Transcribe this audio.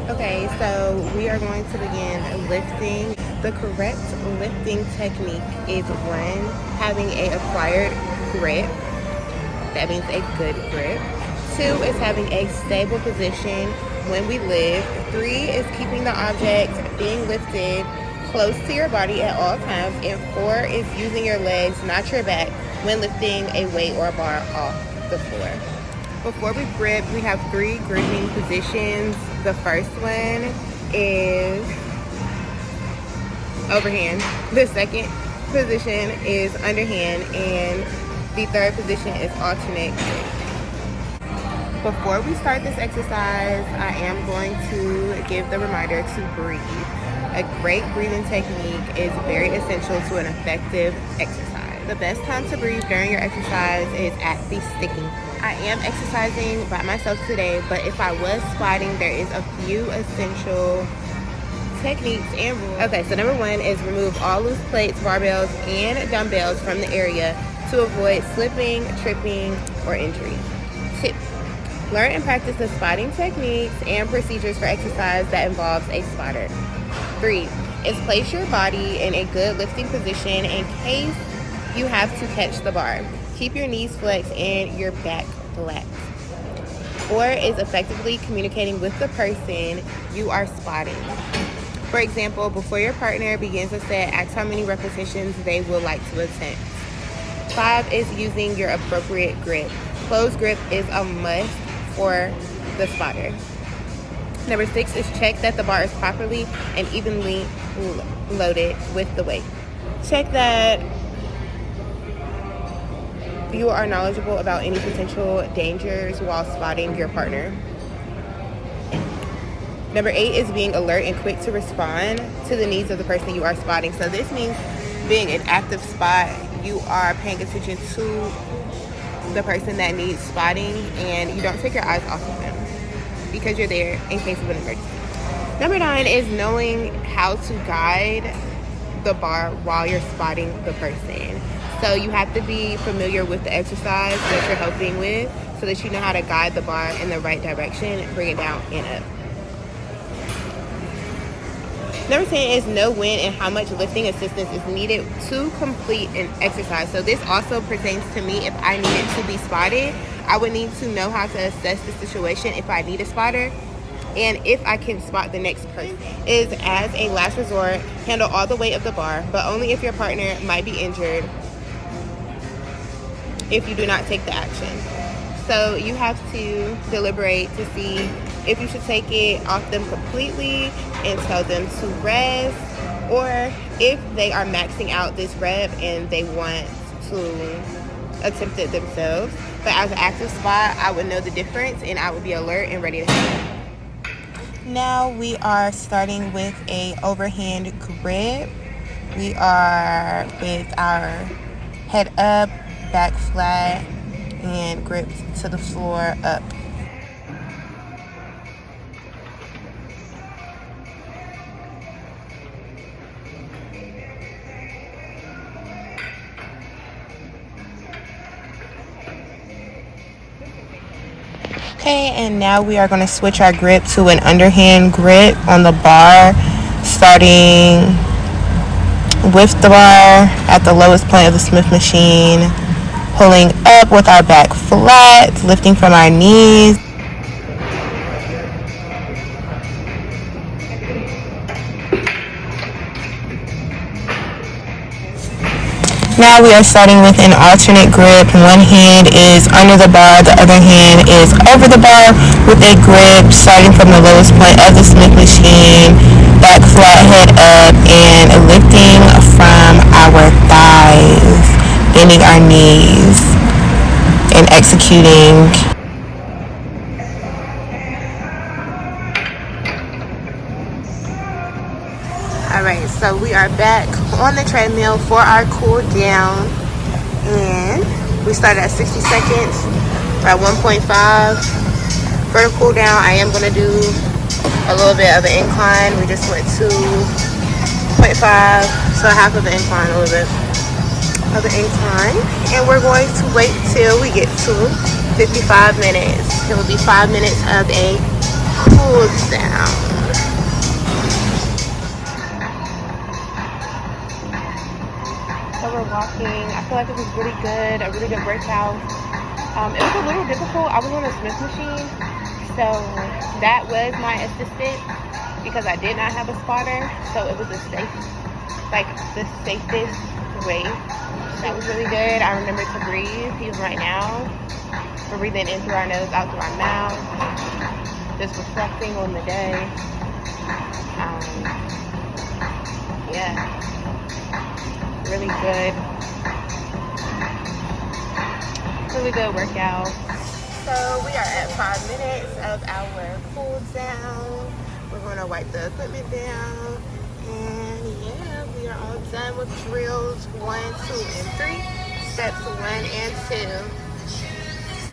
Okay, so we are going to begin lifting. The correct lifting technique is one, having a acquired grip. That means a good grip. Two is having a stable position when we lift. Three is keeping the object being lifted close to your body at all times. And four is using your legs, not your back, when lifting a weight or a bar off the floor. Before we grip, we have three gripping positions. The first one is overhand. The second position is underhand. And the third position is alternate. Before we start this exercise, I am going to give the reminder to breathe. A great breathing technique is very essential to an effective exercise. The best time to breathe during your exercise is at the sticking point. I am exercising by myself today, but if I was squatting, there is a few essential techniques and rules. Okay, so number one is remove all loose plates, barbells, and dumbbells from the area to avoid slipping, tripping, or injury. Tip: learn and practice the spotting techniques and procedures for exercise that involves a spotter. 3 is place your body in a good lifting position in case you have to catch the bar. Keep your knees flexed and your back flat. 4 is effectively communicating with the person you are spotting. For example, before your partner begins a set, ask how many repetitions they would like to attempt. 5 is using your appropriate grip. Closed grip is a must for the spotter. Number 6 is check that the bar is properly and evenly loaded with the weight. Check that you are knowledgeable about any potential dangers while spotting your partner. Number 8 is being alert and quick to respond to the needs of the person you are spotting. So this means being an active spot. You are paying attention to the person that needs spotting and you don't take your eyes off of them because you're there in case of an emergency. Number 9 is knowing how to guide the bar while you're spotting the person. So you have to be familiar with the exercise that you're helping with so that you know how to guide the bar in the right direction, bring it down and up. Number 10 is know when and how much lifting assistance is needed to complete an exercise. So this also pertains to me. If I needed to be spotted, I would need to know how to assess the situation if I need a spotter and if I can spot the next person. Is as a last resort, handle all the weight of the bar, but only if your partner might be injured if you do not take the action. So you have to deliberate to see if you should take it off them completely and tell them to rest, or if they are maxing out this rep and they want to attempt it themselves. But as an active spot, I would know the difference and I would be alert and ready to handle it. Now we are starting with a overhand grip. We are with our head up, back flat, and gripped to the floor up. Okay, and now we are going to switch our grip to an underhand grip on the bar, starting with the bar at the lowest point of the Smith machine, pulling up with our back flat, lifting from our knees. Now we are starting with an alternate grip. One hand is under the bar, the other hand is over the bar with a grip starting from the lowest point of the Smith machine, back flat, head up, and lifting from our thighs, bending our knees, and executing. Alright, so we are back on the treadmill for our cool down, and we started at 60 seconds. We're at 1.5. For the cool down, I am going to do a little bit of an incline. We just went 2.5, so half of the incline, a little bit of the incline, and we're going to wait till we get to 55 minutes. It will be 5 minutes of a cool down. So we're walking. I feel like it was really good, a really good workout. It was a little difficult. I was on a Smith machine, so that was my assistant because I did not have a spotter. So it was the safest way. That was really good. I remember to breathe even right now. We're breathing in through our nose, out through our mouth. Just reflecting on the day. Yeah, really good. Really good workout. So we are at 5 minutes of our cool down. We're going to wipe the equipment down. And yeah, we are all done with drills 1, 2, and 3. Steps 1 and 2.